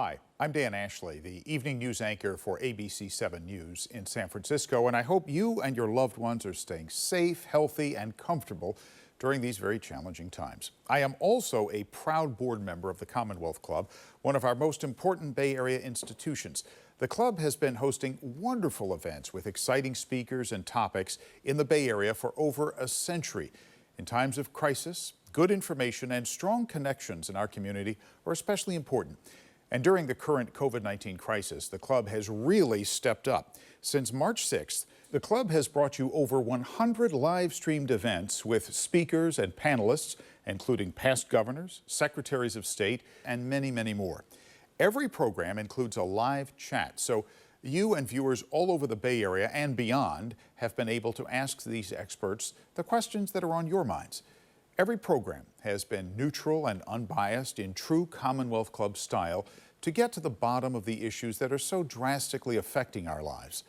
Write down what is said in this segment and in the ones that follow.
Hi, I'm Dan Ashley, the evening news anchor for ABC 7 News in San Francisco, and I hope you and your loved ones are staying safe, healthy, and comfortable during these very challenging times. I am also a proud board member of the Commonwealth Club, one of our most important Bay Area institutions. The club has been hosting wonderful events with exciting speakers and topics in the Bay Area for over a century. In times of crisis, good information and strong connections in our community are especially important. And during the current COVID-19 crisis, the club has really stepped up. Since March 6th, the club has brought you over 100 live-streamed events with speakers and panelists, including past governors, secretaries of state, and many, many more. Every program includes a live chat, so you and viewers all over the Bay Area and beyond have been able to ask these experts the questions that are on your minds. Every program has been neutral and unbiased in true Commonwealth Club style to get to the bottom of the issues that are so drastically affecting our lives.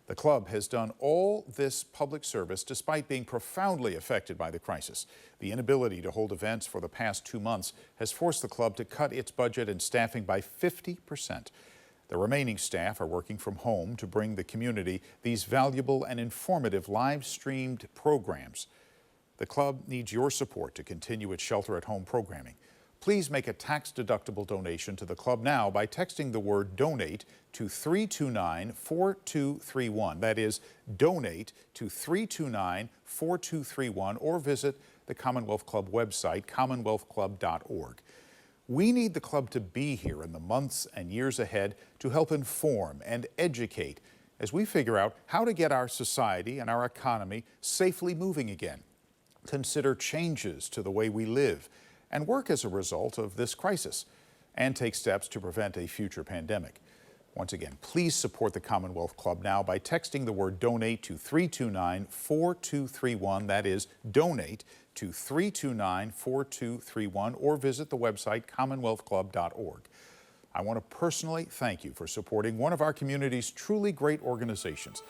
The club has done all this public service despite being profoundly affected by the crisis. The inability to hold events for the past 2 months has forced the club to cut its budget and staffing by 50%. The remaining staff are working from home to bring the community these valuable and informative live-streamed programs. The club needs your support to continue its shelter-at-home programming. Please make a tax-deductible donation to the club now by texting the word DONATE to 329-4231. That is, donate to 329-4231, or visit the Commonwealth Club website, commonwealthclub.org. We need the club to be here in the months and years ahead to help inform and educate as we figure out how to get our society and our economy safely moving again. Consider changes to the way we live and work as a result of this crisis, and take steps to prevent a future pandemic. Once again, please support the Commonwealth Club now by texting the word DONATE to 329-4231. That is, donate to 329-4231, or visit the website commonwealthclub.org. I want to personally thank you for supporting one of our community's truly great organizations.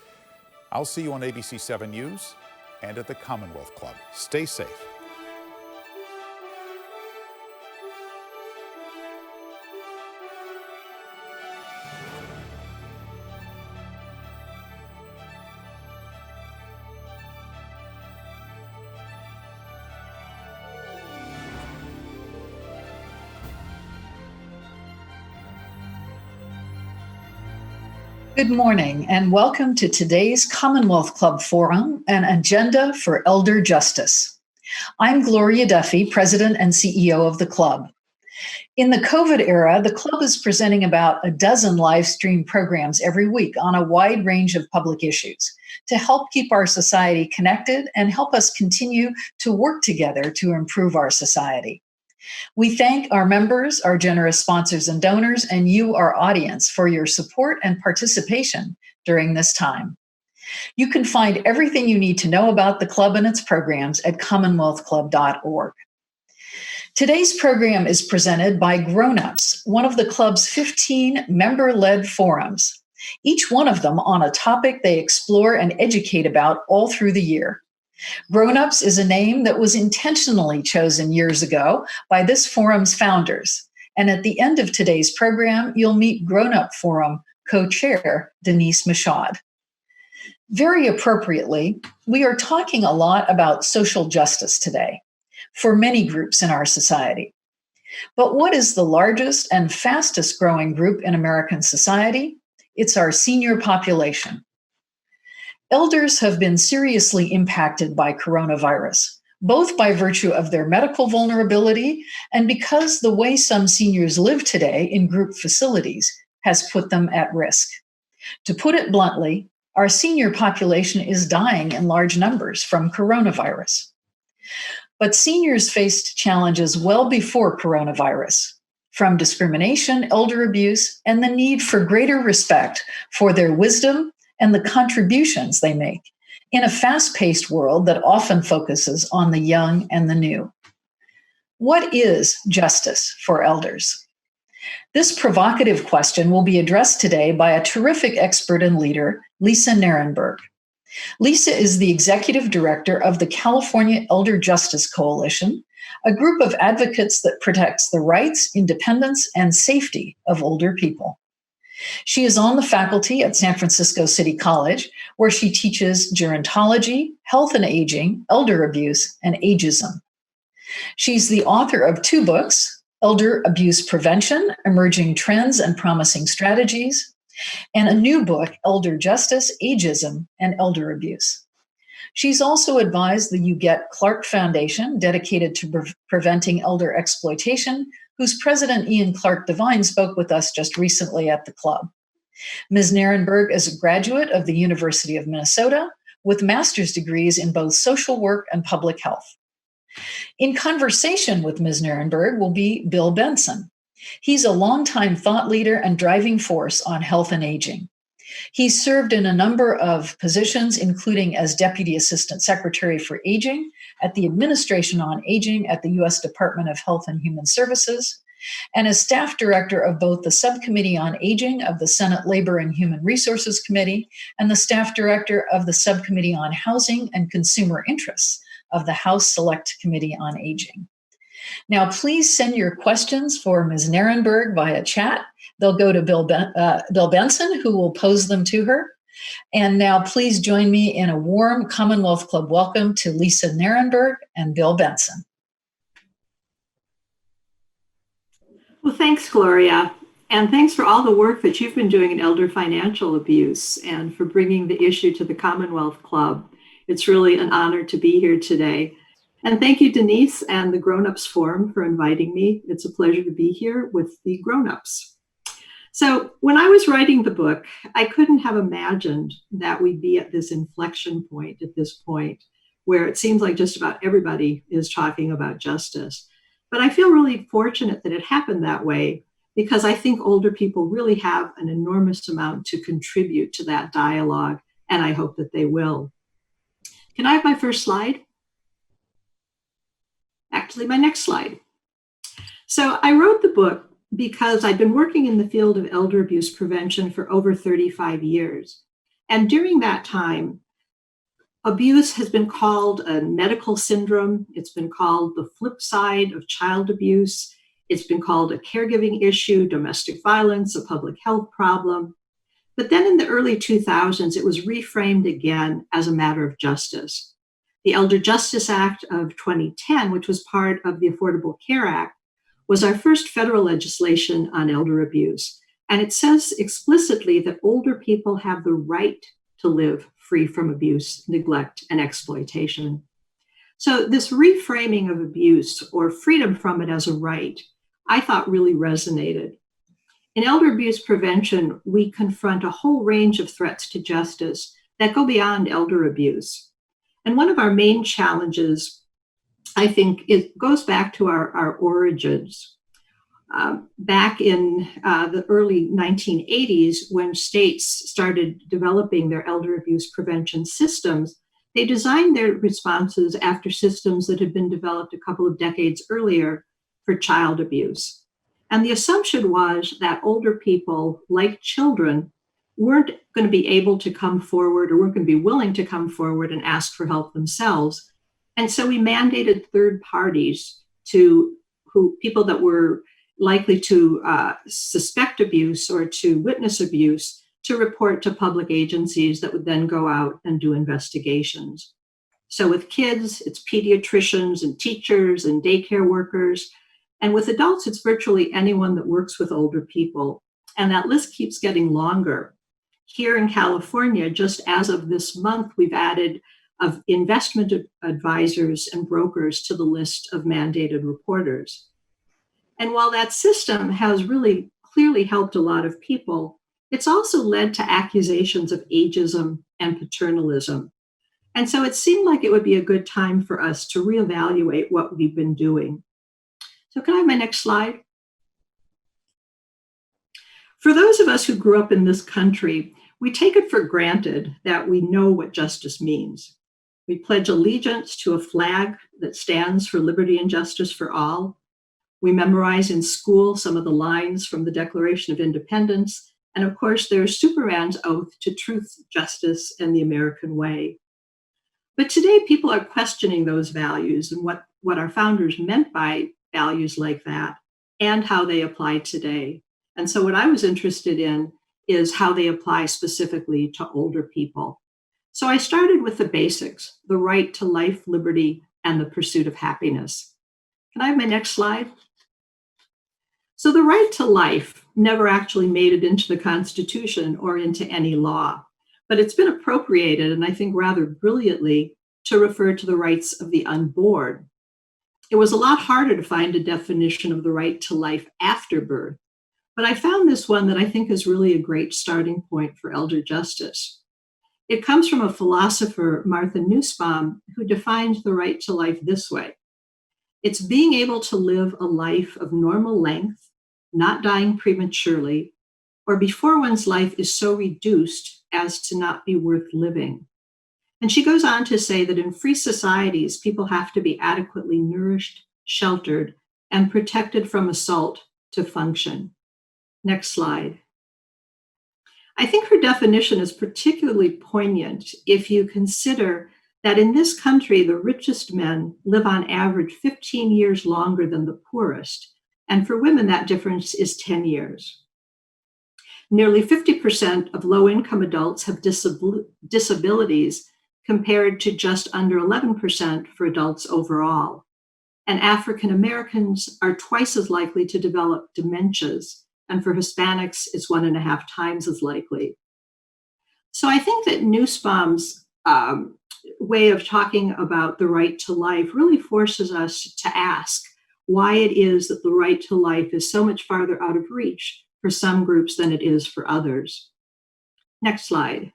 I'll see you on ABC 7 News and at the Commonwealth Club. Stay safe. Good morning and welcome to today's Commonwealth Club Forum, an agenda for elder justice. I'm Gloria Duffy, President and CEO of the club. In the COVID era, the club is presenting about a dozen live stream programs every week on a wide range of public issues to help keep our society connected and help us continue to work together to improve our society. We thank our members, our generous sponsors and donors, and you, our audience, for your support and participation during this time. You can find everything you need to know about the club and its programs at commonwealthclub.org. Today's program is presented by Grown Ups, one of the club's 15 member-led forums, each one of them on a topic they explore and educate about all through the year. Grown Ups is a name that was intentionally chosen years ago by this forum's founders. And at the end of today's program, you'll meet Grown Up Forum co-chair Denise Michaud. Very appropriately, we are talking a lot about social justice today for many groups in our society. But what is the largest and fastest growing group in American society? It's our senior population. Elders have been seriously impacted by coronavirus, both by virtue of their medical vulnerability and because the way some seniors live today in group facilities has put them at risk. To put it bluntly, our senior population is dying in large numbers from coronavirus. But seniors faced challenges well before coronavirus, from discrimination, elder abuse, and the need for greater respect for their wisdom and the contributions they make in a fast-paced world that often focuses on the young and the new. What is justice for elders? This provocative question will be addressed today by a terrific expert and leader, Lisa Nirenberg. Lisa is the executive director of the California Elder Justice Coalition, a group of advocates that protects the rights, independence, and safety of older people. She is on the faculty at San Francisco City College, where she teaches gerontology, health and aging, elder abuse, and ageism. She's the author of 2 books, Elder Abuse Prevention, Emerging Trends and Promising Strategies, and a new book, Elder Justice, Ageism, and Elder Abuse. She's also advised the You Get Clark Foundation, dedicated to preventing elder exploitation, whose president, Ian Clark Devine, spoke with us just recently at the club. Ms. Nierenberg is a graduate of the University of Minnesota with master's degrees in both social work and public health. In conversation with Ms. Nierenberg will be Bill Benson. He's a longtime thought leader and driving force on health and aging. He's served in a number of positions, including as Deputy Assistant Secretary for Aging at the Administration on Aging at the U.S. Department of Health and Human Services, and as Staff Director of both the Subcommittee on Aging of the Senate Labor and Human Resources Committee and the Staff Director of the Subcommittee on Housing and Consumer Interests of the House Select Committee on Aging. Now, please send your questions for Ms. Nierenberg via chat. They'll go to Bill Benson, who will pose them to her. And now please join me in a warm Commonwealth Club welcome to Lisa Nierenberg and Bill Benson. Well, thanks, Gloria. And thanks for all the work that you've been doing in elder financial abuse and for bringing the issue to the Commonwealth Club. It's really an honor to be here today. And thank you, Denise and the Grown Ups Forum, for inviting me. It's a pleasure to be here with the grown-ups. So when I was writing the book, I couldn't have imagined that we'd be at this inflection point at this point, where it seems like just about everybody is talking about justice. But I feel really fortunate that it happened that way, because I think older people really have an enormous amount to contribute to that dialogue, and I hope that they will. Can I have my first slide? Actually, my next slide. So I wrote the book because I'd been working in the field of elder abuse prevention for over 35 years. And during that time, abuse has been called a medical syndrome. It's been called the flip side of child abuse. It's been called a caregiving issue, domestic violence, a public health problem. But then in the early 2000s, it was reframed again as a matter of justice. The Elder Justice Act of 2010, which was part of the Affordable Care Act, was our first federal legislation on elder abuse. And it says explicitly that older people have the right to live free from abuse, neglect, and exploitation. So this reframing of abuse, or freedom from it as a right, I thought really resonated. In elder abuse prevention, we confront a whole range of threats to justice that go beyond elder abuse. And one of our main challenges, I think, it goes back to our origins. Back in the early 1980s, when states started developing their elder abuse prevention systems, they designed their responses after systems that had been developed a couple of decades earlier for child abuse. And the assumption was that older people, like children, weren't going to be able to come forward or weren't going to be willing to come forward and ask for help themselves. And so we mandated third parties people that were likely to suspect abuse or to witness abuse to report to public agencies that would then go out and do investigations. So with kids, it's pediatricians and teachers and daycare workers. And with adults, it's virtually anyone that works with older people. And that list keeps getting longer. Here in California, just as of this month, we've added investment advisors and brokers to the list of mandated reporters. And while that system has really clearly helped a lot of people, it's also led to accusations of ageism and paternalism. And so it seemed like it would be a good time for us to reevaluate what we've been doing. So can I have my next slide? For those of us who grew up in this country, we take it for granted that we know what justice means. We pledge allegiance to a flag that stands for liberty and justice for all. We memorize in school some of the lines from the Declaration of Independence. And of course, there's Superman's oath to truth, justice, and the American way. But today, people are questioning those values and what our founders meant by values like that and how they apply today. And so, what I was interested in is how they apply specifically to older people. So, I started with the basics: the right to life, liberty, and the pursuit of happiness. Can I have my next slide? So, the right to life never actually made it into the Constitution or into any law, but it's been appropriated, and I think rather brilliantly, to refer to the rights of the unborn. It was a lot harder to find a definition of the right to life after birth, but I found this one that I think is really a great starting point for elder justice. It comes from a philosopher, Martha Nussbaum, who defined the right to life this way: it's being able to live a life of normal length, not dying prematurely, or before one's life is so reduced as to not be worth living. And she goes on to say that in free societies, people have to be adequately nourished, sheltered, and protected from assault to function. Next slide. I think her definition is particularly poignant if you consider that in this country, the richest men live on average 15 years longer than the poorest. And for women, that difference is 10 years. Nearly 50% of low-income adults have disabilities compared to just under 11% for adults overall. And African Americans are twice as likely to develop dementias, and for Hispanics, it's 1.5 times as likely. So I think that Nussbaum's way of talking about the right to life really forces us to ask why it is that the right to life is so much farther out of reach for some groups than it is for others. Next slide.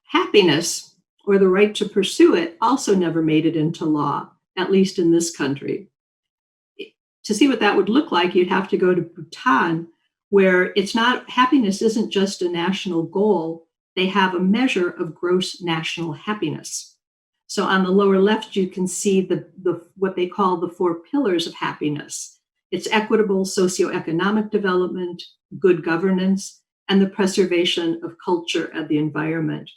Happiness, or the right to pursue it, also never made it into law, at least in this country. To see what that would look like, you'd have to go to Bhutan, where happiness isn't just a national goal, they have a measure of gross national happiness. So on the lower left, you can see what they call the 4 pillars of happiness. It's equitable socioeconomic development, good governance, and the preservation of culture and the environment.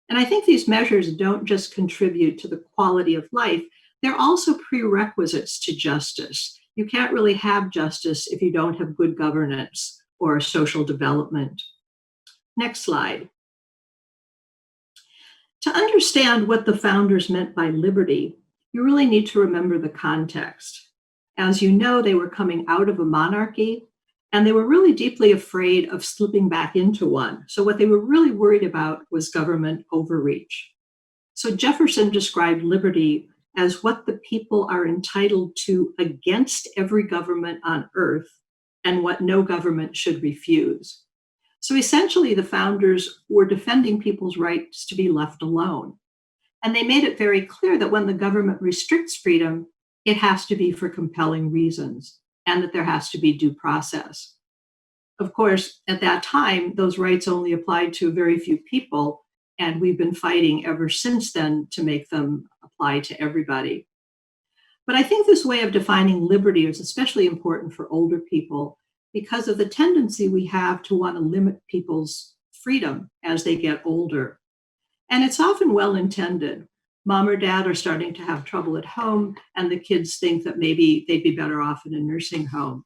And I think these measures don't just contribute to the quality of life, they're also prerequisites to justice. You can't really have justice if you don't have good governance or social development. Next slide. To understand what the founders meant by liberty, you really need to remember the context. As you know, they were coming out of a monarchy, and they were really deeply afraid of slipping back into one. So what they were really worried about was government overreach. So Jefferson described liberty as what the people are entitled to against every government on earth and what no government should refuse. So essentially, the founders were defending people's rights to be left alone. And they made it very clear that when the government restricts freedom, it has to be for compelling reasons and that there has to be due process. Of course, at that time, those rights only applied to very few people, and we've been fighting ever since then to make them apply to everybody. But I think this way of defining liberty is especially important for older people because of the tendency we have to want to limit people's freedom as they get older. And it's often well-intended. Mom or dad are starting to have trouble at home, and the kids think that maybe they'd be better off in a nursing home.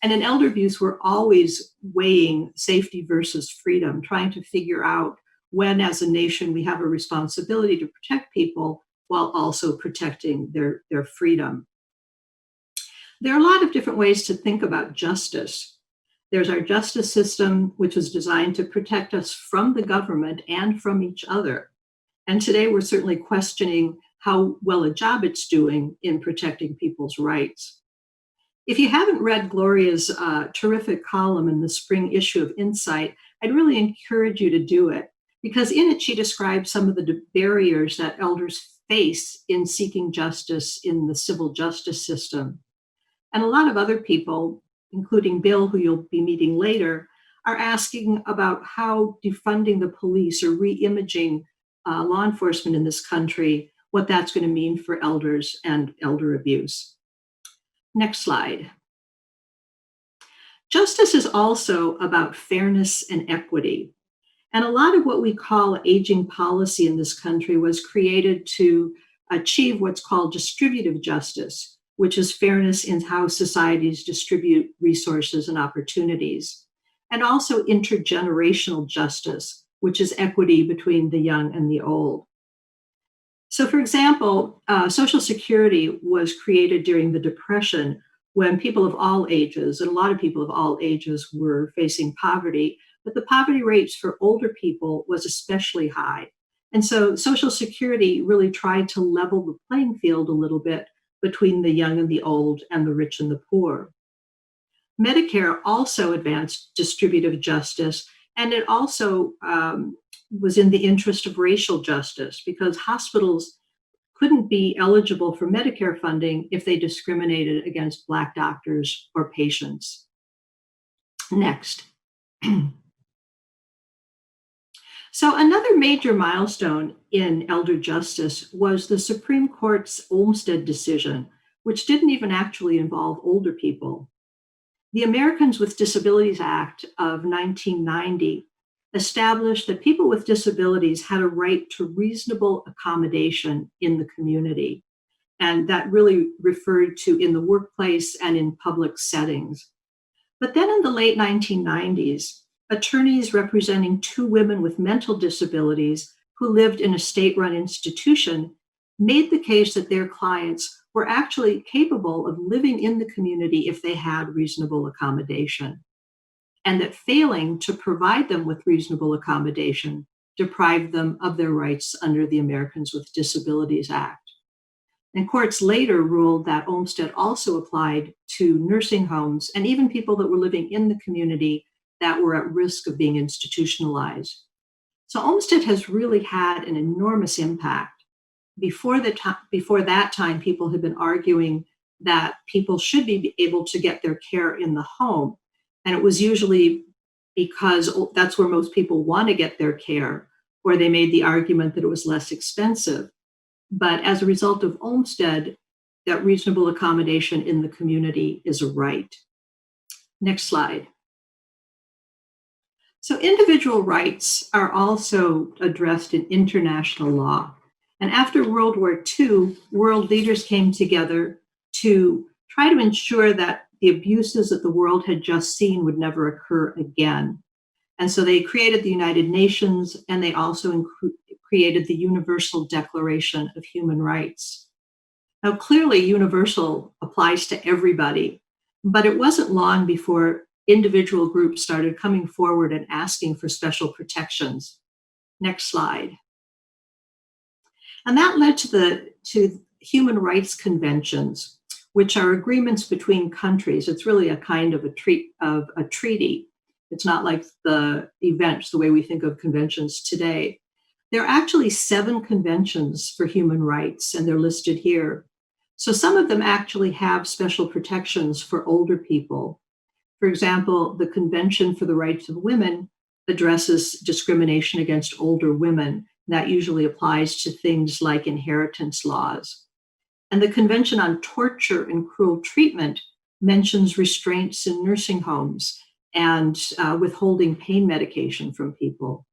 And in elder abuse, we're always weighing safety versus freedom, trying to figure out when, as a nation, we have a responsibility to protect people while also protecting their freedom. There are a lot of different ways to think about justice. There's our justice system, which was designed to protect us from the government and from each other. And today we're certainly questioning how well a job it's doing in protecting people's rights. If you haven't read Gloria's terrific column in the spring issue of Insight, I'd really encourage you to do it, because in it she describes some of the barriers that elders face in seeking justice in the civil justice system. And a lot of other people, including Bill, who you'll be meeting later, are asking about how defunding the police or re-imaging law enforcement in this country, what that's going to mean for elders and elder abuse. Next slide. Justice is also about fairness and equity. And a lot of what we call aging policy in this country was created to achieve what's called distributive justice, which is fairness in how societies distribute resources and opportunities, and also intergenerational justice, which is equity between the young and the old. So, for example, Social Security was created during the Depression when people of all ages, and a lot of people of all ages, were facing poverty, but the poverty rates for older people was especially high. And so Social Security really tried to level the playing field a little bit between the young and the old and the rich and the poor. Medicare also advanced distributive justice, and it also was in the interest of racial justice because hospitals couldn't be eligible for Medicare funding if they discriminated against Black doctors or patients. Next. So another major milestone in elder justice was the Supreme Court's Olmstead decision, which didn't even actually involve older people. The Americans with Disabilities Act of 1990 established that people with disabilities had a right to reasonable accommodation in the community. And that really referred to in the workplace and in public settings. But then in the late 1990s, attorneys representing two women with mental disabilities who lived in a state-run institution made the case that their clients were actually capable of living in the community if they had reasonable accommodation, and that failing to provide them with reasonable accommodation deprived them of their rights under the Americans with Disabilities Act. And courts later ruled that Olmstead also applied to nursing homes and even people that were living in the community that were at risk of being institutionalized. So Olmstead has really had an enormous impact. Before that time, people had been arguing that people should be able to get their care in the home. And it was usually because that's where most people want to get their care, or they made the argument that it was less expensive. But as a result of Olmstead, that reasonable accommodation in the community is a right. Next slide. So individual rights are also addressed in international law. And after World War II, world leaders came together to try to ensure that the abuses that the world had just seen would never occur again. And so they created the United Nations, and they also created the Universal Declaration of Human Rights. Now, clearly, universal applies to everybody, but it wasn't long before individual groups started coming forward and asking for special protections. Next slide. And that led to human rights conventions, which are agreements between countries. It's really a kind of a treaty. It's not like the events, the way we think of conventions today. There are actually 7 conventions for human rights, and they're listed here. So some of them actually have special protections for older people. For example, the Convention for the Rights of Women addresses discrimination against older women. That usually applies to things like inheritance laws. And the Convention on Torture and Cruel Treatment mentions restraints in nursing homes and withholding pain medication from people.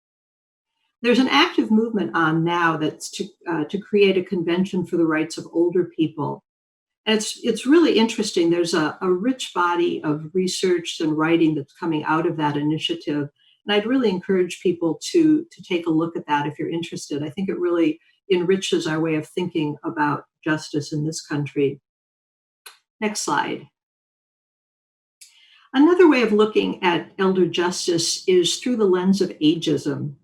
There's an active movement on now that's to create a convention for the rights of older people. And it's really interesting. There's a rich body of research and writing that's coming out of that initiative. And I'd really encourage people to take a look at that if you're interested. I think it really enriches our way of thinking about justice in this country. Next slide. Another way of looking at elder justice is through the lens of ageism.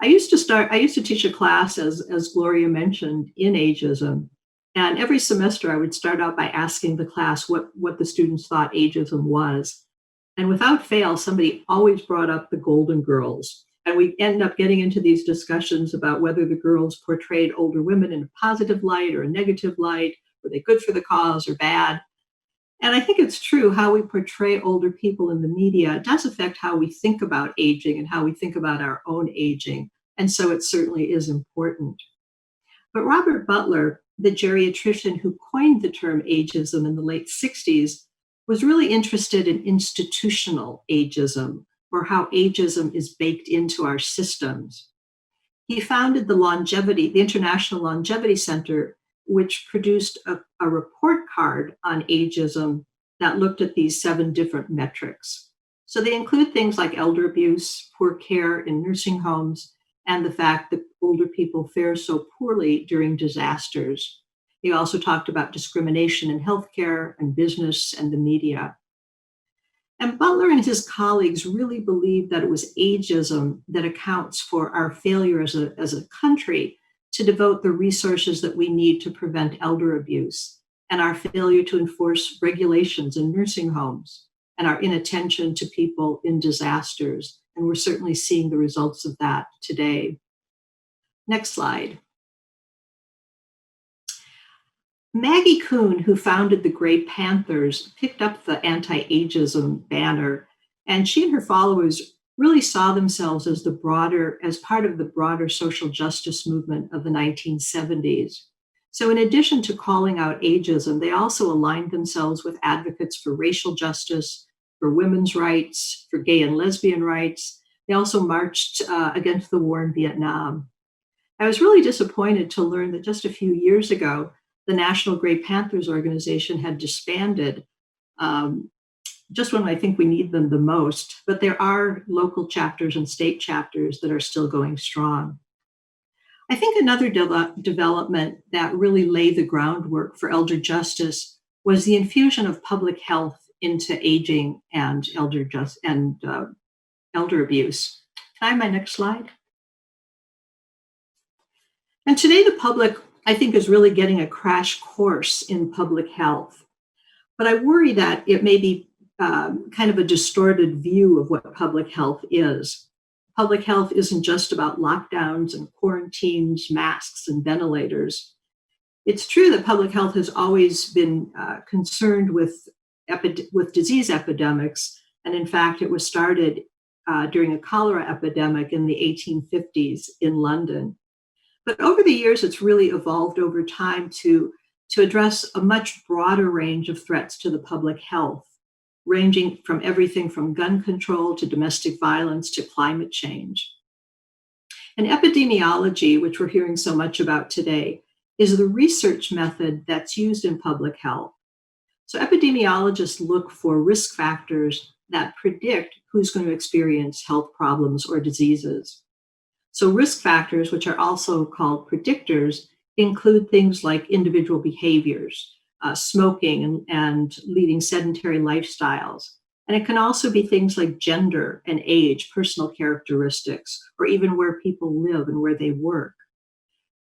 I used to teach a class, as Gloria mentioned, in ageism. And every semester I would start out by asking the class what the students thought ageism was. And without fail, somebody always brought up the Golden Girls. And we end up getting into these discussions about whether the girls portrayed older women in a positive light or a negative light. Were they good for the cause or bad? And I think it's true, how we portray older people in the media does affect how we think about aging and how we think about our own aging. And so it certainly is important. But Robert Butler, the geriatrician who coined the term ageism in the late 60s, was really interested in institutional ageism, or how ageism is baked into our systems. He founded the International Longevity Center, which produced a report card on ageism that looked at these 7 different metrics. So they include things like elder abuse, poor care in nursing homes, and the fact that older people fare so poorly during disasters. He also talked about discrimination in healthcare and business and the media. And Butler and his colleagues really believed that it was ageism that accounts for our failure as a country to devote the resources that we need to prevent elder abuse, and our failure to enforce regulations in nursing homes, and our inattention to people in disasters. And we're certainly seeing the results of that today. Next slide. Maggie Kuhn, who founded the Grey Panthers, picked up the anti-ageism banner, and she and her followers really saw themselves as part of the broader social justice movement of the 1970s. So in addition to calling out ageism, they also aligned themselves with advocates for racial justice, for women's rights, for gay and lesbian rights. They also marched against the war in Vietnam. I was really disappointed to learn that just a few years ago, the National Grey Panthers organization had disbanded, just when I think we need them the most, but there are local chapters and state chapters that are still going strong. I think another development that really laid the groundwork for elder justice was the infusion of public health into aging and elder abuse. Can I have my next slide? And today the public, I think, is really getting a crash course in public health. But I worry that it may be kind of a distorted view of what public health is. Public health isn't just about lockdowns and quarantines, masks and ventilators. It's true that public health has always been concerned with disease epidemics. And in fact, it was started during a cholera epidemic in the 1850s in London. But over the years, it's really evolved over time to address a much broader range of threats to the public health, ranging from everything from gun control to domestic violence to climate change. And epidemiology, which we're hearing so much about today, is the research method that's used in public health. So epidemiologists look for risk factors that predict who's going to experience health problems or diseases. So risk factors, which are also called predictors, include things like individual behaviors, smoking and leading sedentary lifestyles. And it can also be things like gender and age, personal characteristics, or even where people live and where they work.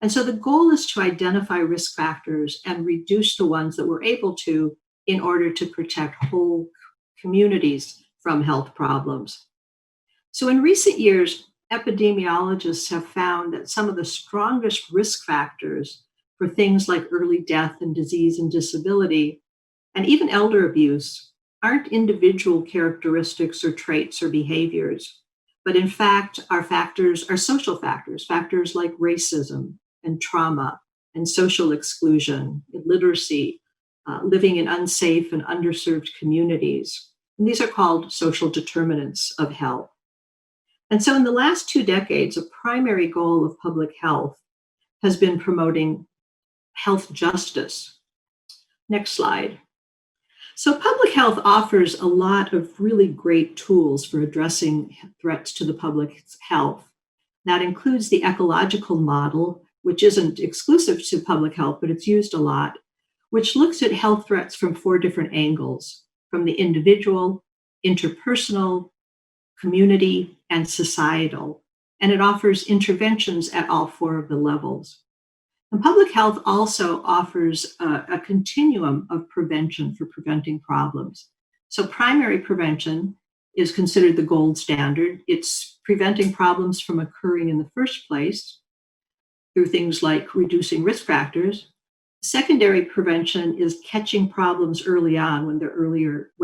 And so the goal is to identify risk factors and reduce the ones that we're able to in order to protect whole communities from health problems. So in recent years, epidemiologists have found that some of the strongest risk factors for things like early death and disease and disability, and even elder abuse, aren't individual characteristics or traits or behaviors, but in fact are social factors, factors like racism and trauma and social exclusion, illiteracy, living in unsafe and underserved communities. And these are called social determinants of health. And so in the last 2 decades, a primary goal of public health has been promoting health justice. Next slide. So public health offers a lot of really great tools for addressing threats to the public's health. That includes the ecological model, which isn't exclusive to public health, but it's used a lot, which looks at health threats from 4 different angles, from the individual, interpersonal, community, and societal. And it offers interventions at all 4 of the levels. And public health also offers a continuum of prevention for preventing problems. So primary prevention is considered the gold standard. It's preventing problems from occurring in the first place through things like reducing risk factors. Secondary prevention is catching problems early on when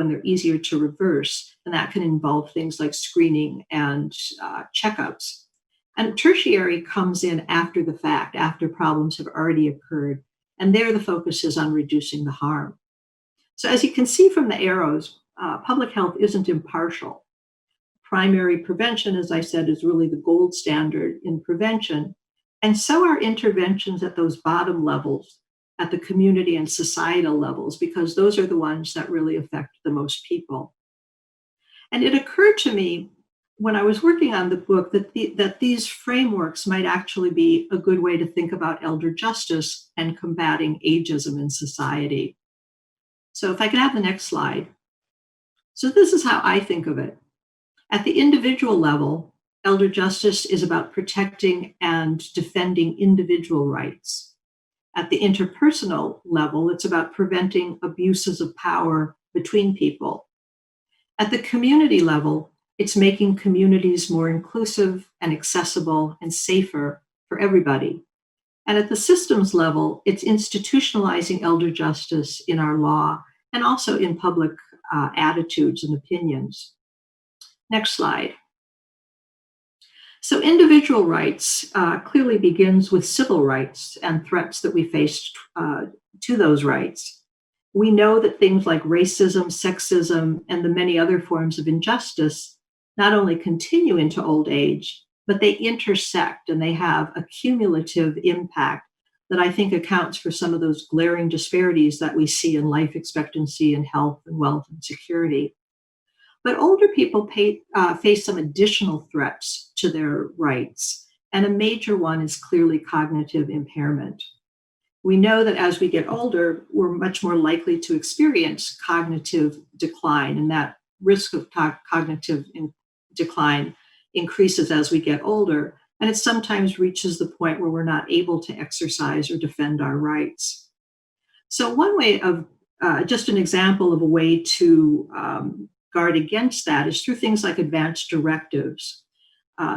they're easier to reverse. And that can involve things like screening and checkups. And tertiary comes in after the fact, after problems have already occurred. And there the focus is on reducing the harm. So as you can see from the arrows, public health isn't impartial. Primary prevention, as I said, is really the gold standard in prevention. And so are interventions at those bottom levels, at the community and societal levels, because those are the ones that really affect the most people. And it occurred to me when I was working on the book that these frameworks might actually be a good way to think about elder justice and combating ageism in society. So if I could have the next slide. So this is how I think of it. At the individual level, elder justice is about protecting and defending individual rights. At the interpersonal level, it's about preventing abuses of power between people. At the community level, it's making communities more inclusive and accessible and safer for everybody. And at the systems level, it's institutionalizing elder justice in our law and also in public attitudes and opinions. Next slide. So individual rights clearly begins with civil rights and threats that we face to those rights. We know that things like racism, sexism, and the many other forms of injustice not only continue into old age, but they intersect and they have a cumulative impact that I think accounts for some of those glaring disparities that we see in life expectancy and health and wealth and security. But older people face some additional threats to their rights, and a major one is clearly cognitive impairment. We know that as we get older, we're much more likely to experience cognitive decline, and that risk of cognitive decline increases as we get older, and it sometimes reaches the point where we're not able to exercise or defend our rights. So one way of, just an example of a way to guard against that is through things like advanced directives,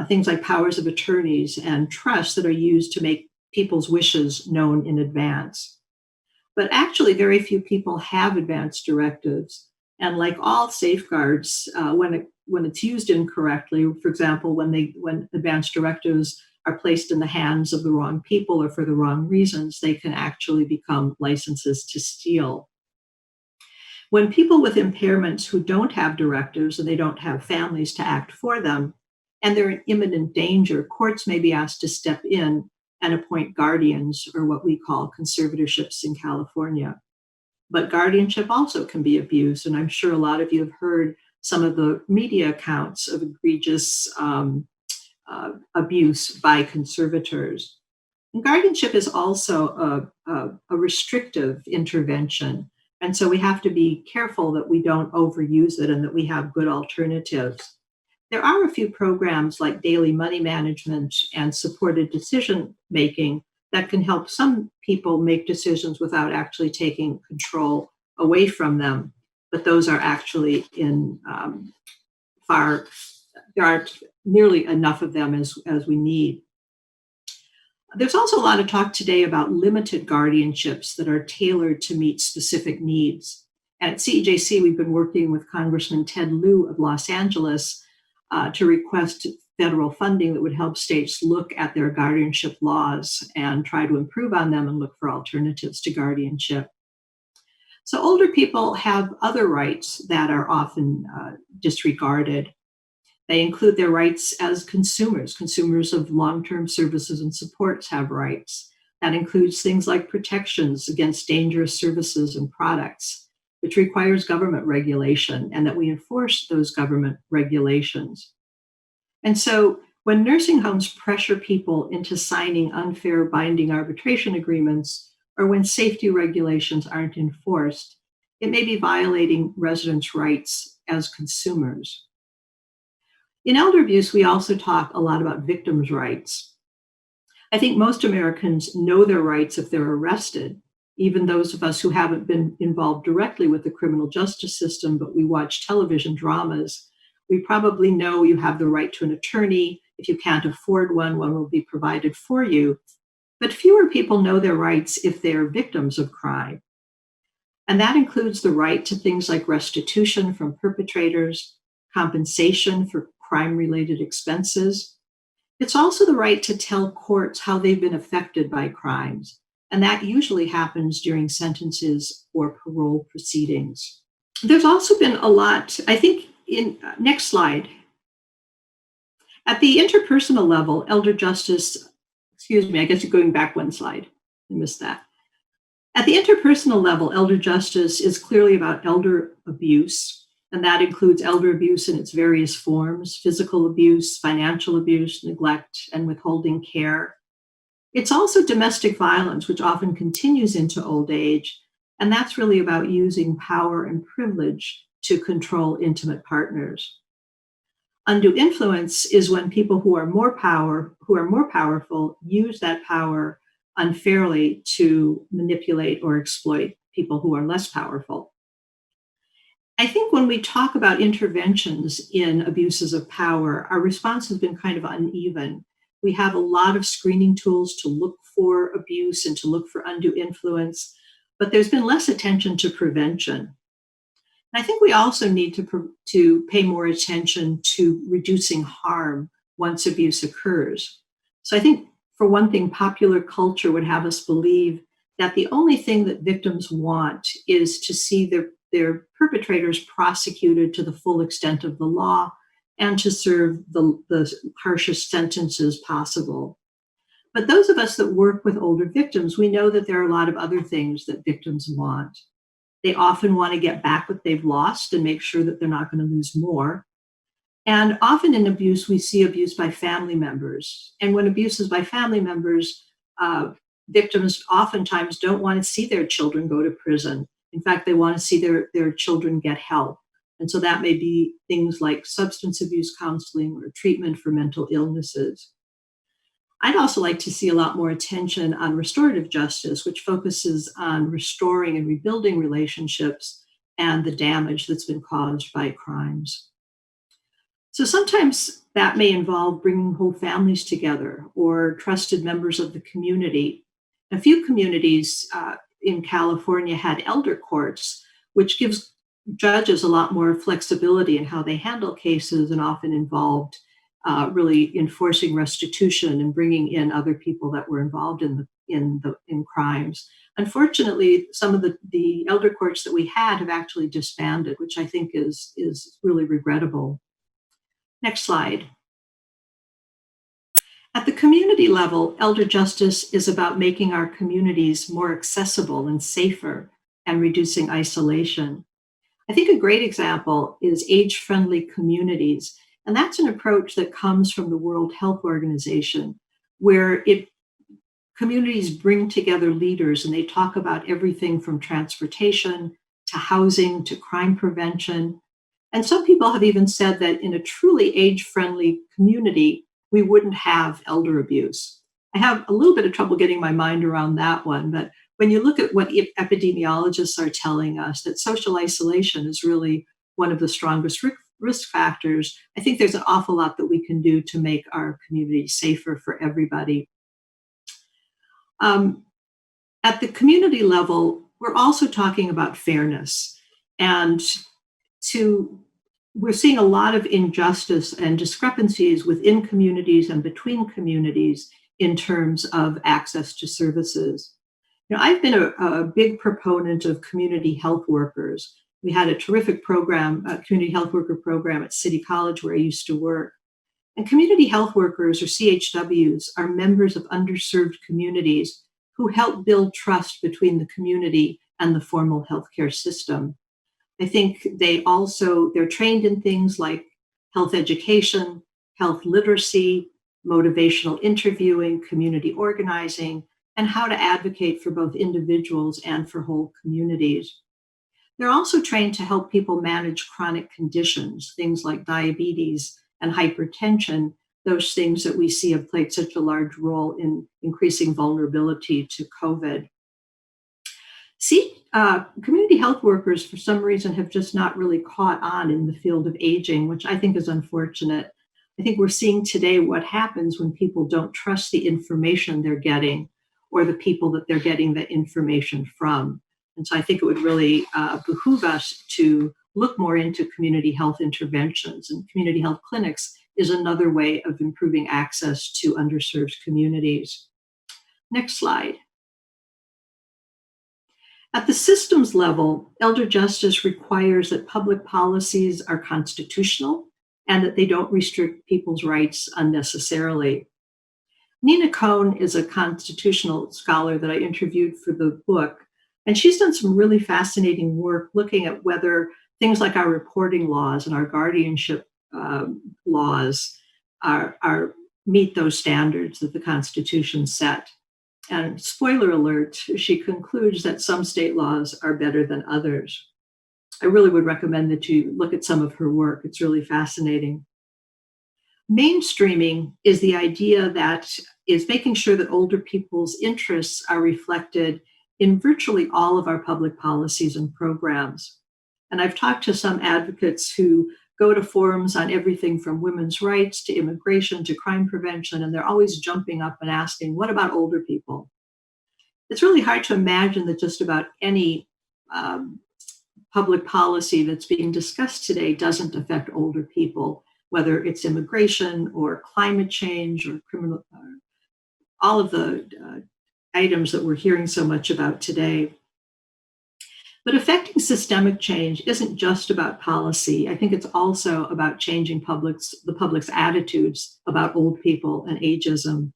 things like powers of attorneys and trusts that are used to make people's wishes known in advance. But actually, very few people have advanced directives. And like all safeguards, when it's used incorrectly, for example, when advanced directives are placed in the hands of the wrong people or for the wrong reasons, they can actually become licenses to steal. When people with impairments who don't have directives and they don't have families to act for them, and they're in imminent danger, courts may be asked to step in and appoint guardians, or what we call conservatorships in California. But guardianship also can be abused, and I'm sure a lot of you have heard some of the media accounts of egregious abuse by conservators. And guardianship is also a restrictive intervention. And so we have to be careful that we don't overuse it and that we have good alternatives. There are a few programs like daily money management and supported decision making that can help some people make decisions without actually taking control away from them. But those are actually there aren't nearly enough of them as we need. There's also a lot of talk today about limited guardianships that are tailored to meet specific needs. And at CEJC, we've been working with Congressman Ted Lieu of Los Angeles to request federal funding that would help states look at their guardianship laws and try to improve on them and look for alternatives to guardianship. So older people have other rights that are often disregarded. They include their rights as consumers. Consumers of long-term services and supports have rights. That includes things like protections against dangerous services and products, which requires government regulation, and that we enforce those government regulations. And so when nursing homes pressure people into signing unfair binding arbitration agreements, or when safety regulations aren't enforced, it may be violating residents' rights as consumers. In elder abuse, we also talk a lot about victims' rights. I think most Americans know their rights if they're arrested, even those of us who haven't been involved directly with the criminal justice system, but we watch television dramas. We probably know you have the right to an attorney. If you can't afford one, one will be provided for you. But fewer people know their rights if they are victims of crime. And that includes the right to things like restitution from perpetrators, compensation for crime-related expenses. It's also the right to tell courts how they've been affected by crimes. And that usually happens during sentences or parole proceedings. There's also been a lot, I think, next slide. At the interpersonal level, elder justice, excuse me, I guess you're going back one slide. I missed that. At the interpersonal level, elder justice is clearly about elder abuse, and that includes elder abuse in its various forms: physical abuse, financial abuse, neglect, and withholding care. It's also domestic violence, which often continues into old age, and that's really about using power and privilege to control intimate partners. Undue influence is when people who are more powerful use that power unfairly to manipulate or exploit people who are less powerful. I think when we talk about interventions in abuses of power, our response has been kind of uneven. We have a lot of screening tools to look for abuse and to look for undue influence, but there's been less attention to prevention. I think we also need to pay more attention to reducing harm once abuse occurs. So I think, for one thing, popular culture would have us believe that the only thing that victims want is to see their perpetrators prosecuted to the full extent of the law and to serve the harshest sentences possible. But those of us that work with older victims, we know that there are a lot of other things that victims want. They often want to get back what they've lost and make sure that they're not going to lose more. And often in abuse, we see abuse by family members. And when abuse is by family members, victims oftentimes don't want to see their children go to prison. In fact, they want to see their children get help. And so that may be things like substance abuse counseling or treatment for mental illnesses. I'd also like to see a lot more attention on restorative justice, which focuses on restoring and rebuilding relationships and the damage that's been caused by crimes. So sometimes that may involve bringing whole families together or trusted members of the community. A few communities in California had elder courts, which gives judges a lot more flexibility in how they handle cases, and often involved really enforcing restitution and bringing in other people that were involved in crimes. Unfortunately, some of the elder courts that we had have actually disbanded, which I think is really regrettable. Next slide. At the community level, elder justice is about making our communities more accessible and safer and reducing isolation. I think a great example is age-friendly communities. And that's an approach that comes from the World Health Organization, where communities bring together leaders and they talk about everything from transportation to housing to crime prevention. And some people have even said that in a truly age-friendly community, we wouldn't have elder abuse. I have a little bit of trouble getting my mind around that one, but when you look at what epidemiologists are telling us, that social isolation is really one of the strongest risk factors, I think there's an awful lot that we can do to make our community safer for everybody. At the community level, we're also talking about fairness, and we're seeing a lot of injustice and discrepancies within communities and between communities in terms of access to services. I've been a big proponent of community health workers. We had a terrific program, a community health worker program at City College where I used to work. And community health workers, or CHWs, are members of underserved communities who help build trust between the community and the formal healthcare system. I think they're trained in things like health education, health literacy, motivational interviewing, community organizing, and how to advocate for both individuals and for whole communities. They're also trained to help people manage chronic conditions, things like diabetes and hypertension, those things that we see have played such a large role in increasing vulnerability to COVID. Community health workers, for some reason, have just not really caught on in the field of aging, which I think is unfortunate. I think we're seeing today what happens when people don't trust the information they're getting or the people that they're getting the information from. And so I think it would really behoove us to look more into community health interventions, and community health clinics is another way of improving access to underserved communities. Next slide. At the systems level, elder justice requires that public policies are constitutional and that they don't restrict people's rights unnecessarily. Nina Cohn is a constitutional scholar that I interviewed for the book, and she's done some really fascinating work looking at whether things like our reporting laws and our guardianship laws are meet those standards that the Constitution set. And spoiler alert, she concludes that some state laws are better than others. I really would recommend that you look at some of her work. It's really fascinating. Mainstreaming is the idea that is making sure that older people's interests are reflected in virtually all of our public policies and programs. And I've talked to some advocates who go to forums on everything from women's rights to immigration to crime prevention, and they're always jumping up and asking, what about older people? It's really hard to imagine that just about any public policy that's being discussed today doesn't affect older people, whether it's immigration or climate change or criminal, all of the items that we're hearing so much about today. But affecting systemic change isn't just about policy. I think it's also about changing the public's attitudes about old people and ageism.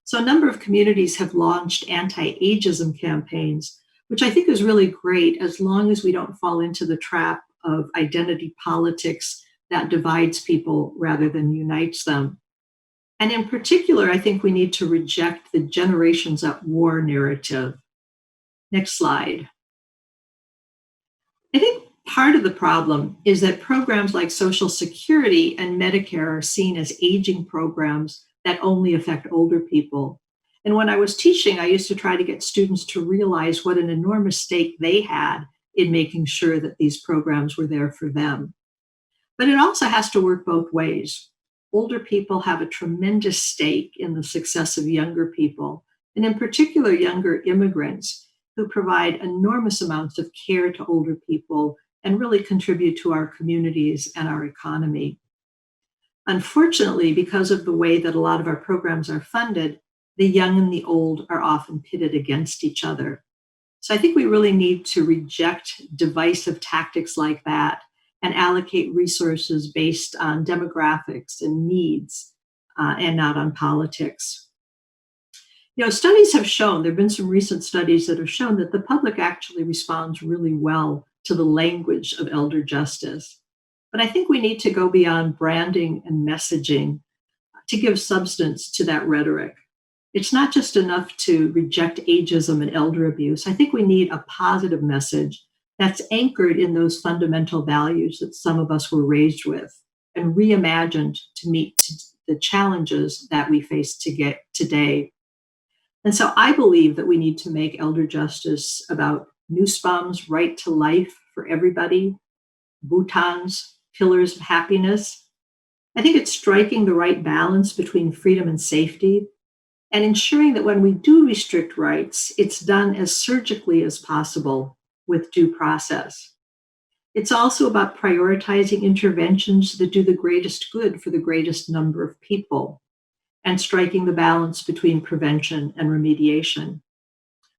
So a number of communities have launched anti-ageism campaigns, which I think is really great as long as we don't fall into the trap of identity politics that divides people rather than unites them. And in particular, I think we need to reject the generations at war narrative. Next slide. I think part of the problem is that programs like Social Security and Medicare are seen as aging programs that only affect older people. And when I was teaching, I used to try to get students to realize what an enormous stake they had in making sure that these programs were there for them. But it also has to work both ways. Older people have a tremendous stake in the success of younger people, and in particular, younger immigrants who provide enormous amounts of care to older people and really contribute to our communities and our economy. Unfortunately, because of the way that a lot of our programs are funded, the young and the old are often pitted against each other. So I think we really need to reject divisive tactics like that and allocate resources based on demographics and needs and not on politics. You know, studies have shown, there have been some recent studies that have shown that the public actually responds really well to the language of elder justice. But I think we need to go beyond branding and messaging to give substance to that rhetoric. It's not just enough to reject ageism and elder abuse. I think we need a positive message that's anchored in those fundamental values that some of us were raised with and reimagined to meet the challenges that we face today. And so I believe that we need to make elder justice about Nussbaum's right to life for everybody, Bhutan's pillars of happiness. I think it's striking the right balance between freedom and safety and ensuring that when we do restrict rights, it's done as surgically as possible with due process. It's also about prioritizing interventions that do the greatest good for the greatest number of people and striking the balance between prevention and remediation.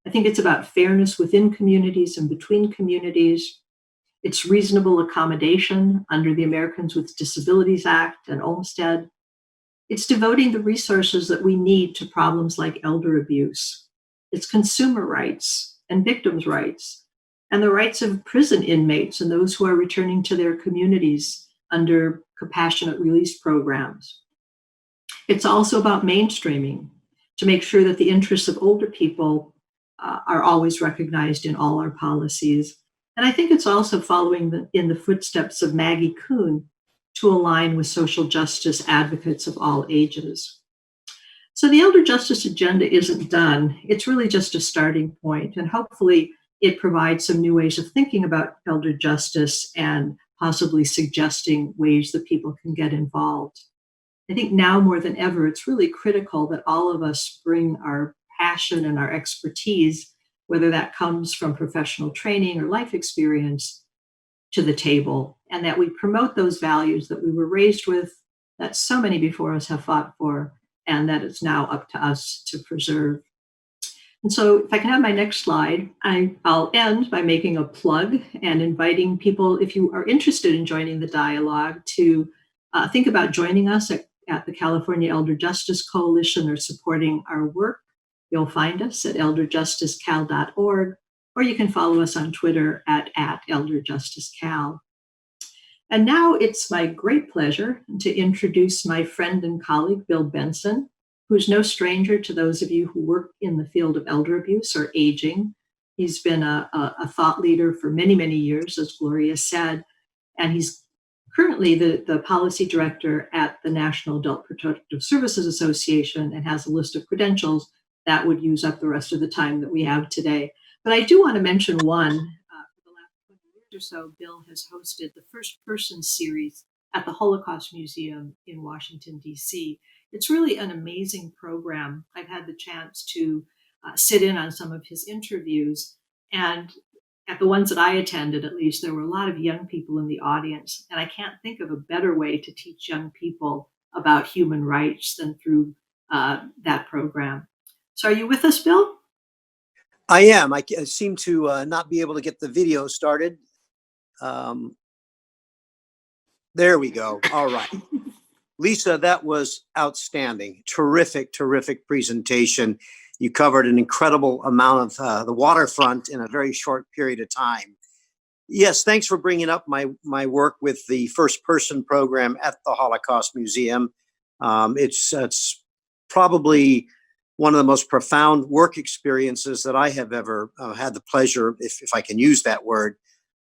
I think it's about fairness within communities and between communities. It's reasonable accommodation under the Americans with Disabilities Act and Olmstead. It's devoting the resources that we need to problems like elder abuse. It's consumer rights and victims' rights and the rights of prison inmates and those who are returning to their communities under compassionate release programs. It's also about mainstreaming to make sure that the interests of older people are always recognized in all our policies. And I think it's also following in the footsteps of Maggie Kuhn to align with social justice advocates of all ages. So the elder justice agenda isn't done. It's really just a starting point, and hopefully it provides some new ways of thinking about elder justice and possibly suggesting ways that people can get involved. I think now more than ever, it's really critical that all of us bring our passion and our expertise, whether that comes from professional training or life experience, to the table, and that we promote those values that we were raised with, that so many before us have fought for, and that it's now up to us to preserve. And so if I can have my next slide, I'll end by making a plug and inviting people, if you are interested in joining the dialogue, to think about joining us at the California Elder Justice Coalition or supporting our work, you'll find us at elderjusticecal.org, or you can follow us on Twitter at elderjusticecal. And now it's my great pleasure to introduce my friend and colleague, Bill Benson, who's no stranger to those of you who work in the field of elder abuse or aging. He's been a thought leader for many, many years, as Gloria said, and he's currently the policy director at the National Adult Protective Services Association and has a list of credentials that would use up the rest of the time that we have today. But I do want to mention one. For the last 20 years or so, Bill has hosted the First Person series at the Holocaust Museum in Washington, D.C. It's really an amazing program. I've had the chance to sit in on some of his interviews, and at the ones that I attended, at least, there were a lot of young people in the audience. And I can't think of a better way to teach young people about human rights than through that program. So are you with us, Bill? I am. I seem to not be able to get the video started. There we go. All right. Lisa, that was outstanding. Terrific, terrific presentation. You covered an incredible amount of the waterfront in a very short period of time. Yes, thanks for bringing up my work with the First Person program at the Holocaust Museum. It's probably one of the most profound work experiences that I have ever had the pleasure, if I can use that word,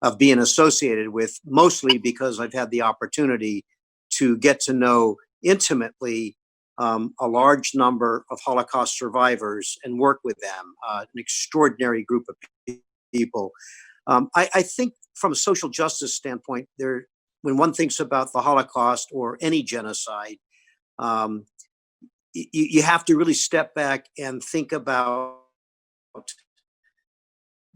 of being associated with, mostly because I've had the opportunity to get to know intimately a large number of Holocaust survivors and work with them, an extraordinary group of people. I think from a social justice standpoint, when one thinks about the Holocaust or any genocide, you have to really step back and think about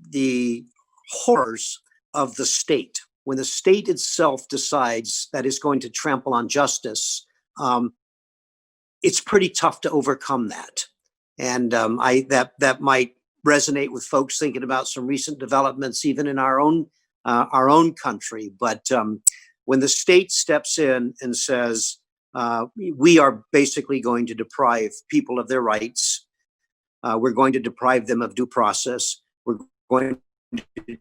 the horrors of the state. When the state itself decides that it's going to trample on justice, it's pretty tough to overcome that. And that might resonate with folks thinking about some recent developments, even in our own country. But when the state steps in and says, we are basically going to deprive people of their rights, we're going to deprive them of due process, we're going to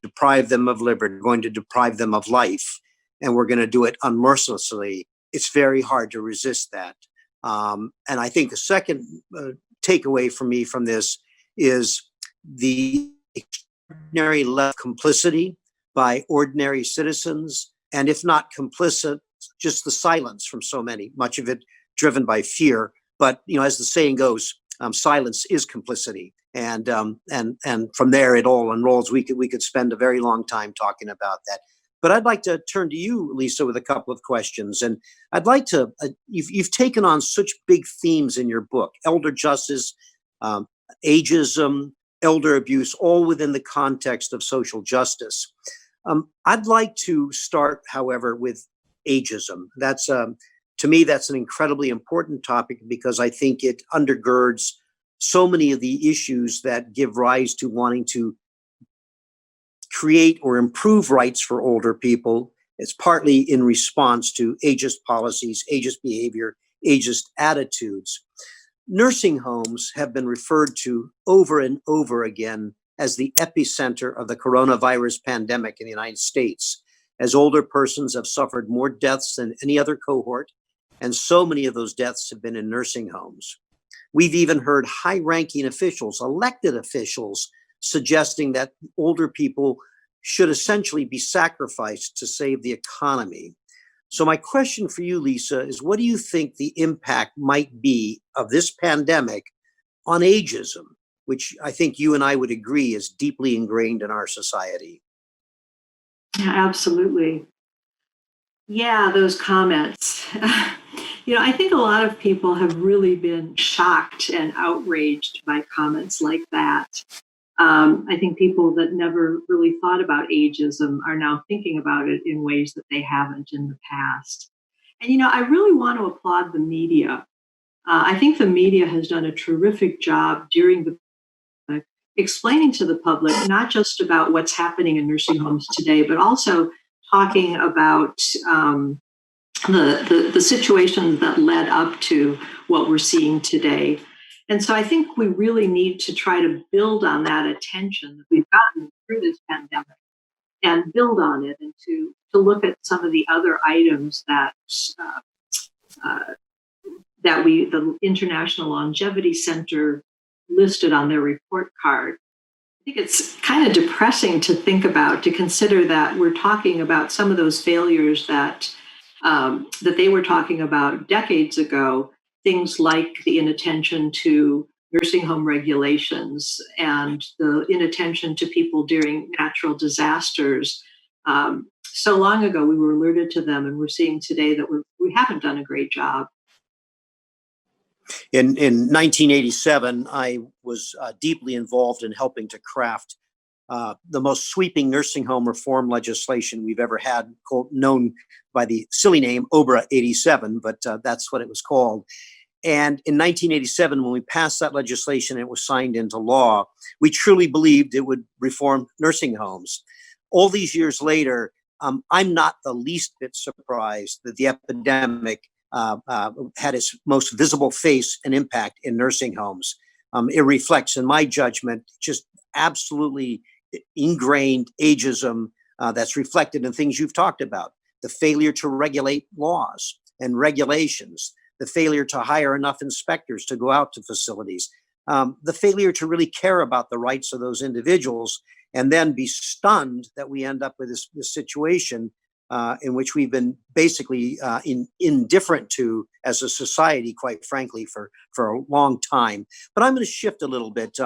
deprive them of liberty, we're going to deprive them of life, and we're going to do it unmercilessly, it's very hard to resist that. And I think the second takeaway for me from this is the extraordinary level of complicity by ordinary citizens, and if not complicit, just the silence from so many, much of it driven by fear. But as the saying goes, silence is complicity, and from there it all unrolls. We could spend a very long time talking about that. But I'd like to turn to you, Lisa, with a couple of questions. And I'd like to, you've taken on such big themes in your book: elder justice, ageism, elder abuse, all within the context of social justice. I'd like to start, however, with ageism. That's, to me, that's an incredibly important topic because I think it undergirds so many of the issues that give rise to wanting to create or improve rights for older people. It's partly in response to ageist policies, ageist behavior, ageist attitudes. Nursing homes have been referred to over and over again as the epicenter of the coronavirus pandemic in the United States, as older persons have suffered more deaths than any other cohort, and so many of those deaths have been in nursing homes. We've even heard high-ranking officials, elected officials, suggesting that older people should essentially be sacrificed to save the economy. So my question for you, Lisa, is what do you think the impact might be of this pandemic on ageism, which I think you and I would agree is deeply ingrained in our society? Yeah, absolutely. Yeah, those comments. I think a lot of people have really been shocked and outraged by comments like that. I think people that never really thought about ageism are now thinking about it in ways that they haven't in the past. And, I really want to applaud the media. I think the media has done a terrific job during the explaining to the public, not just about what's happening in nursing homes today, but also talking about the situations that led up to what we're seeing today. And so I think we really need to try to build on that attention that we've gotten through this pandemic and build on it, and to look at some of the other items that uh, the International Longevity Center listed on their report card. I think it's kind of depressing to think about, to consider that we're talking about some of those failures that that they were talking about decades ago, things like the inattention to nursing home regulations and the inattention to people during natural disasters. So long ago, we were alerted to them, and we're seeing today that we haven't done a great job. In 1987, I was deeply involved in helping to craft the most sweeping nursing home reform legislation we've ever had, known by the silly name OBRA 87, but that's what it was called. And in 1987, when we passed that legislation and it was signed into law, we truly believed it would reform nursing homes. All these years later, I'm not the least bit surprised that the epidemic had its most visible face and impact in nursing homes. It reflects, in my judgment, just absolutely ingrained ageism that's reflected in things you've talked about: the failure to regulate laws and regulations, the failure to hire enough inspectors to go out to facilities, the failure to really care about the rights of those individuals, and then be stunned that we end up with this situation in which we've been basically indifferent to as a society, quite frankly, for a long time. But I'm going to shift a little bit.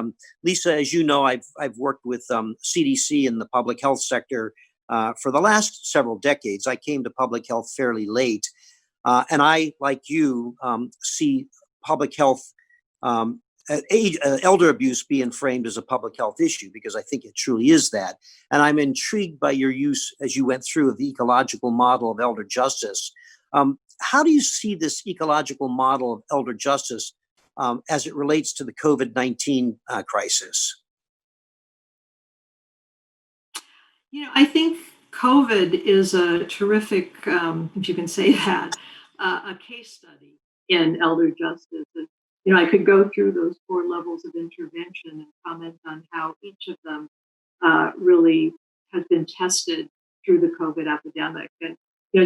Lisa, as you know, I've worked with CDC in the public health sector for the last several decades. I came to public health fairly late. And I, like you, see public health, elder abuse being framed as a public health issue, because I think it truly is that. And I'm intrigued by your use, as you went through, of the ecological model of elder justice. How do you see this ecological model of elder justice as it relates to the COVID-19 crisis? I think COVID is a terrific, if you can say that, a case study in elder justice. And, I could go through those 4 levels of intervention and comment on how each of them really has been tested through the COVID epidemic. And,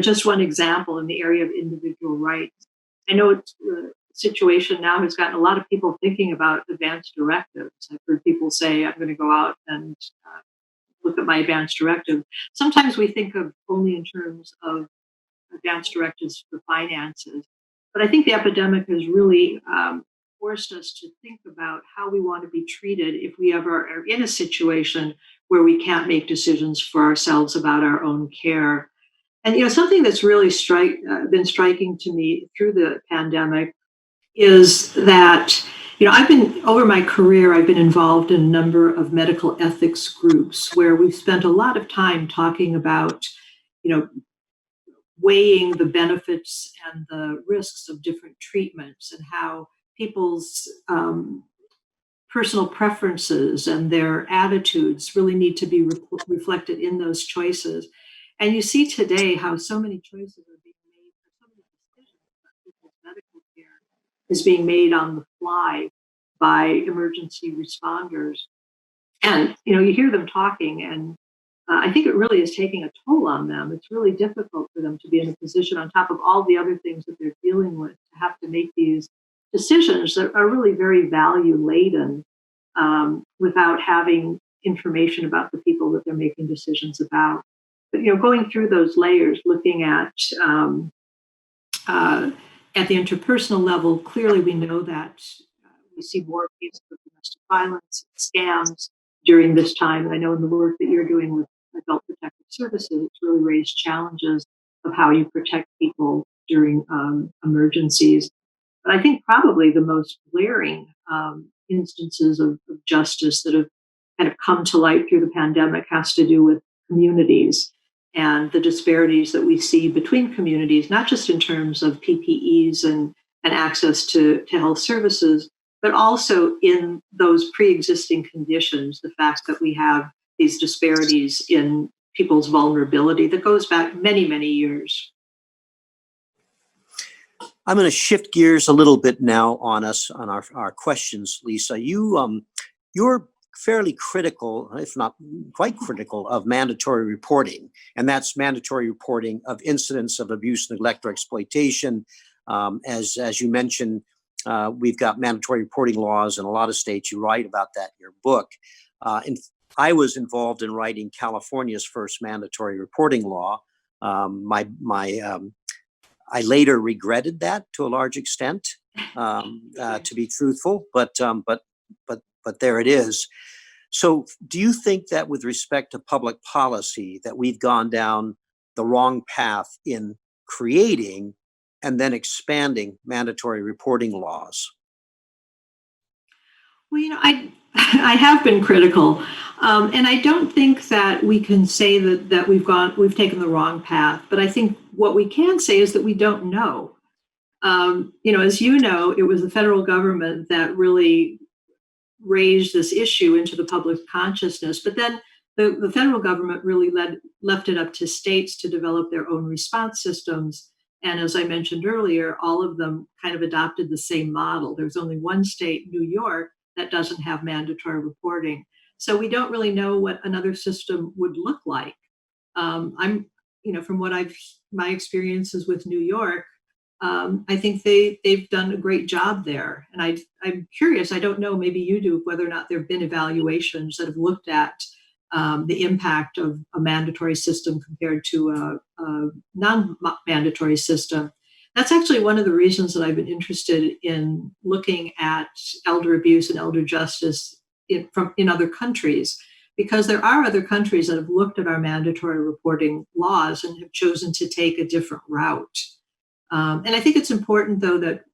just one example in the area of individual rights. I know the situation now has gotten a lot of people thinking about advanced directives. I've heard people say, I'm going to go out and look at my advanced directive. Sometimes we think of only in terms of advanced directives for finances. But I think the epidemic has really forced us to think about how we want to be treated if we ever are in a situation where we can't make decisions for ourselves about our own care. And something that's really been striking to me through the pandemic is that over my career, I've been involved in a number of medical ethics groups where we've spent a lot of time talking about weighing the benefits and the risks of different treatments, and how people's personal preferences and their attitudes really need to be reflected in those choices. And you see today how so many choices are being made, so many decisions about people's medical care is being made on the fly by emergency responders. And you hear them talking, and I think it really is taking a toll on them. It's really difficult for them to be in a position, on top of all the other things that they're dealing with, to have to make these decisions that are really very value laden without having information about the people that they're making decisions about. But going through those layers, looking at the interpersonal level, clearly we know that we see more cases of domestic violence, scams during this time. And I know in the work that you're doing with Adult Protective Services, it's really raised challenges of how you protect people during emergencies. But I think probably the most glaring instances of justice that have kind of come to light through the pandemic has to do with communities and the disparities that we see between communities, not just in terms of PPEs and access to health services, but also in those pre-existing conditions, the fact that we have these disparities in people's vulnerability that goes back many, many years. I'm going to shift gears a little bit now on our questions, Lisa. You're fairly critical, if not quite critical, of mandatory reporting, and that's mandatory reporting of incidents of abuse, neglect, or exploitation. As you mentioned, we've got mandatory reporting laws in a lot of states. You write about that in your book. And I was involved in writing California's first mandatory reporting law. I later regretted that to a large extent, to be truthful, but there it is. So do you think that with respect to public policy that we've gone down the wrong path in creating and then expanding mandatory reporting laws? Well, I have been critical, and I don't think that we can say that we've taken the wrong path. But I think what we can say is that we don't know. As you know, it was the federal government that really raised this issue into the public consciousness. But then the federal government really left it up to states to develop their own response systems. And as I mentioned earlier, all of them kind of adopted the same model. There's only one state, New York, that doesn't have mandatory reporting. So we don't really know what another system would look like. From what my experiences with New York, I think they've done a great job there. And I'm curious, I don't know, maybe you do, whether or not there have been evaluations that have looked at the impact of a mandatory system compared to a non-mandatory system. That's actually one of the reasons that I've been interested in looking at elder abuse and elder justice in other countries, because there are other countries that have looked at our mandatory reporting laws and have chosen to take a different route. And I think it's important, though, that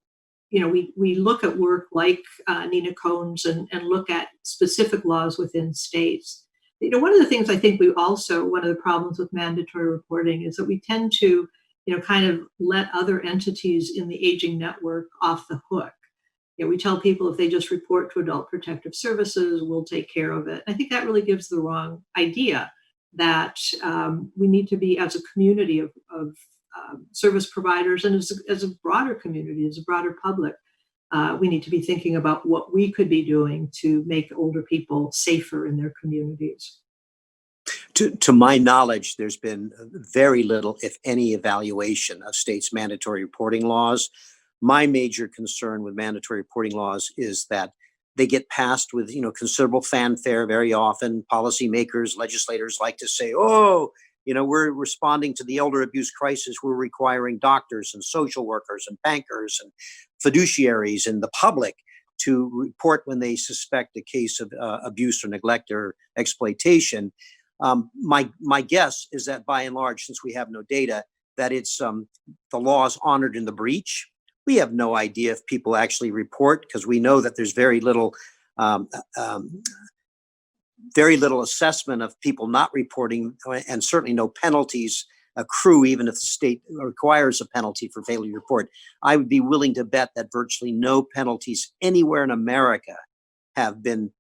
we look at work like Nina Cohn's and look at specific laws within states. One of the things I think one of the problems with mandatory reporting is that we tend to kind of let other entities in the aging network off the hook. We tell people if they just report to Adult Protective Services, we'll take care of it. I think that really gives the wrong idea that we need to be, as a community of service providers and as a broader community, as a broader public, we need to be thinking about what we could be doing to make older people safer in their communities. To my knowledge, there's been very little, if any, evaluation of states' mandatory reporting laws. My major concern with mandatory reporting laws is that they get passed with, considerable fanfare very often. Policymakers, legislators like to say, oh, we're responding to the elder abuse crisis. We're requiring doctors and social workers and bankers and fiduciaries and the public to report when they suspect a case of abuse or neglect or exploitation. My guess is that by and large, since we have no data, that it's the laws honored in the breach. We have no idea if people actually report, because we know that there's very little assessment of people not reporting, and certainly no penalties accrue, even if the state requires a penalty for failure to report. I would be willing to bet that virtually no penalties anywhere in America have been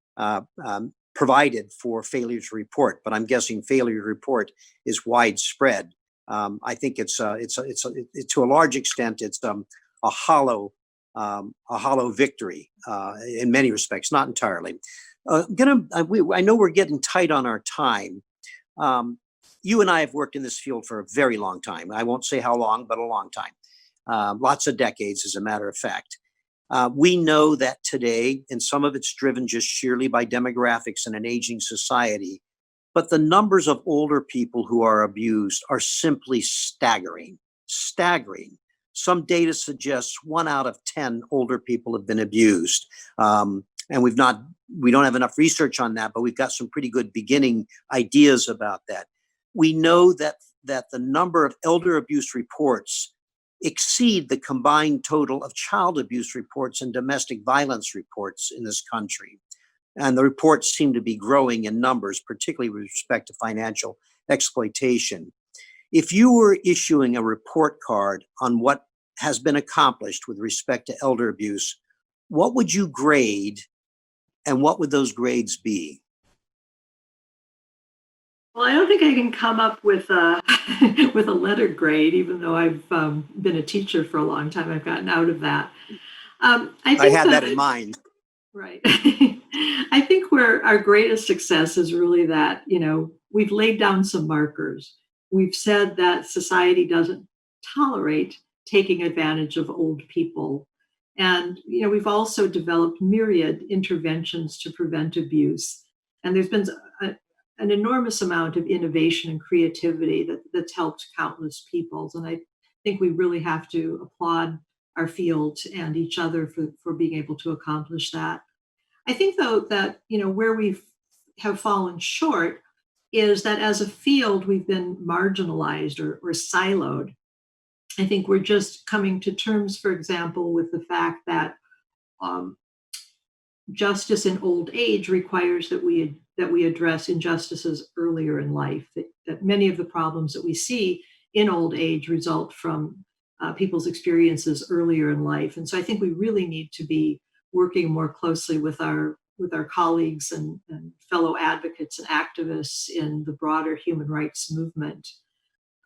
provided for failure to report, but I'm guessing failure to report is widespread. I think it's to a large extent, it's a hollow victory in many respects, not entirely. I know we're getting tight on our time. You and I have worked in this field for a very long time. I won't say how long, but a long time. Lots of decades, as a matter of fact. We know that today, and some of it's driven just sheerly by demographics and an aging society, but the numbers of older people who are abused are simply staggering. Some data suggests 1 out of 10 older people have been abused. And we don't have enough research on that, but we've got some pretty good beginning ideas about that. We know that the number of elder abuse reports exceed the combined total of child abuse reports and domestic violence reports in this country. And the reports seem to be growing in numbers, particularly with respect to financial exploitation. If you were issuing a report card on what has been accomplished with respect to elder abuse, what would you grade and what would those grades be? Well, I don't think I can come up with a with a letter grade, even though I've been a teacher for a long time. I've gotten out of that. I I think had that in mind. right. I think where our greatest success is really that, we've laid down some markers. We've said that society doesn't tolerate taking advantage of old people. And, we've also developed myriad interventions to prevent abuse. And there's been an enormous amount of innovation and creativity that's helped countless peoples. And I think we really have to applaud our field and each other for being able to accomplish that. I think, though, that where we have fallen short is that as a field we've been marginalized or siloed. I think we're just coming to terms, for example, with the fact that justice in old age requires that we address injustices earlier in life. That many of the problems that we see in old age result from people's experiences earlier in life, and so I think we really need to be working more closely with our colleagues and fellow advocates and activists in the broader human rights movement.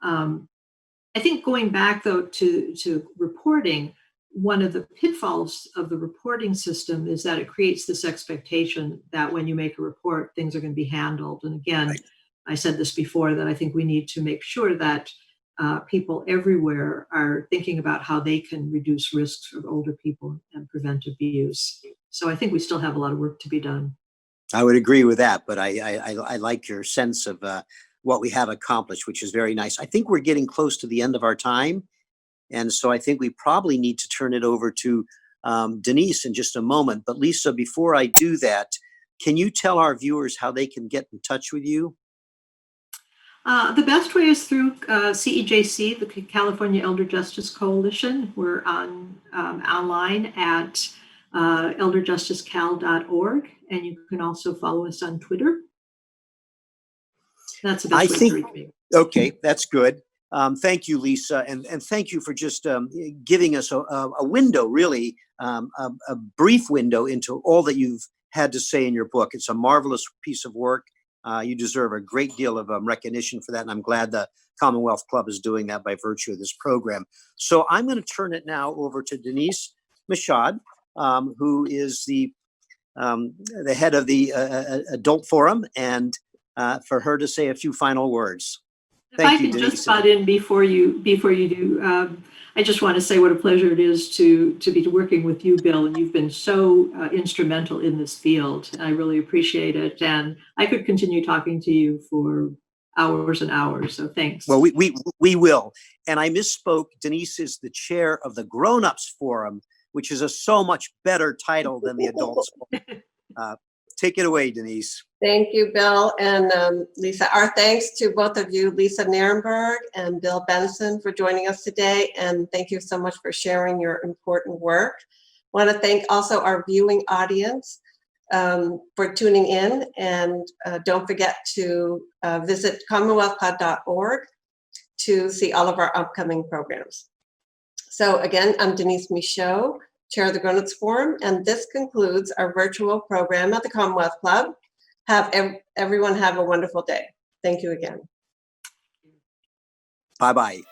I think going back, though, to reporting, one of the pitfalls of the reporting system is that it creates this expectation that when you make a report, things are going to be handled. And again, Right. I said this before, that I think we need to make sure that people everywhere are thinking about how they can reduce risks for older people and prevent abuse. So I think we still have a lot of work to be done. I would agree with that, but I like your sense of what we have accomplished, which is very nice. I think we're getting close to the end of our time. And so I think we probably need to turn it over to Denise in just a moment. But Lisa, before I do that, can you tell our viewers how they can get in touch with you? The best way is through CEJC, the California Elder Justice Coalition. We're online at elderjusticecal.org, and you can also follow us on Twitter. That's the best way to reach me. Okay, that's good. Thank you, Lisa, and thank you for just giving us a window, really, a brief window into all that you've had to say in your book. It's a marvelous piece of work. You deserve a great deal of recognition for that, and I'm glad the Commonwealth Club is doing that by virtue of this program. So I'm going to turn it now over to Denise Michaud, who is the head of the Adult Forum, and for her to say a few final words. Thank you, If I could Denise. just butt in before you do, I just want to say what a pleasure it is to be working with you, Bill, and you've been so instrumental in this field. I really appreciate it, and I could continue talking to you for hours and hours. So thanks. Well, we will. And I misspoke. Denise is the chair of the Grown-Ups Forum, which is a so much better title than the Adults Forum. Take it away, Denise. Thank you, Bill and Lisa. Our thanks to both of you, Lisa Nierenberg and Bill Benson, for joining us today. And thank you so much for sharing your important work. I want to thank also our viewing audience for tuning in. And don't forget to visit commonwealthclub.org to see all of our upcoming programs. So again, I'm Denise Michaud, Chair of the Grown-Ups Forum, and this concludes our virtual program at the Commonwealth Club. Everyone have a wonderful day. Thank you again. Bye-bye.